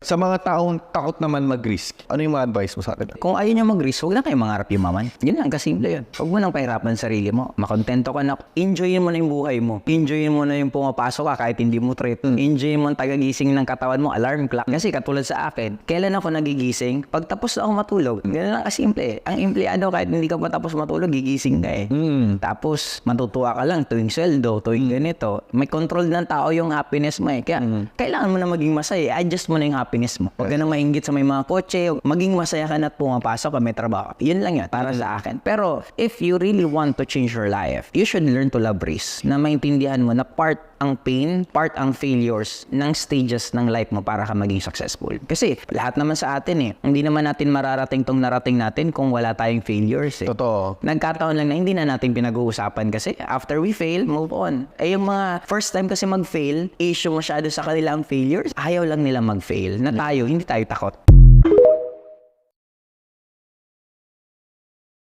Sa mga taong takot naman mag-risk, ano yung mga advice mo sa akin? Kung ayaw niya mag-risk, huwag na kayo mangarap yumaman. Yun lang, kasimple yun. Huwag mo nang pahirapan sarili mo. Makontento ka na. Enjoyin mo na yung buhay mo. Enjoyin mo na yung pumapasok ka kahit hindi mo trip. Enjoyin mo ang tagagising ng katawan mo, alarm clock. Kasi katulad sa akin, kailan ako nagigising? Pag tapos na ako matulog. Ganun lang kasimple. Ang empleyado kahit hindi ka pa tapos matulog, gigising ka eh. Tapos matutuwa ka lang tuwing sweldo, tuwing ganito. May control ng tao yung happiness mo eh. Kaya kailangan mo na maging masaya. Adjust mo na yung happiness mo. Huwag ka nang mainggit sa may mga kotse. Maging masaya ka na at pumapasok ka, may trabaho. Yun lang yun, para sa akin. Pero if you really want to change your life, you should learn to love risk. Na maintindihan mo na part ang pain, part ang failures ng stages ng life mo para ka maging successful. Kasi lahat naman sa atin eh. Hindi naman natin mararating tong narating natin kung wala tayong failures eh. Totoo. Nagkataon lang na hindi na natin pinag-uusapan kasi after we fail, move on. Eh yung mga first time kasi mag-fail, issue masyado sa kanila ang failures. Ayaw lang nila mag-fail. Na tayo, hindi tayo takot.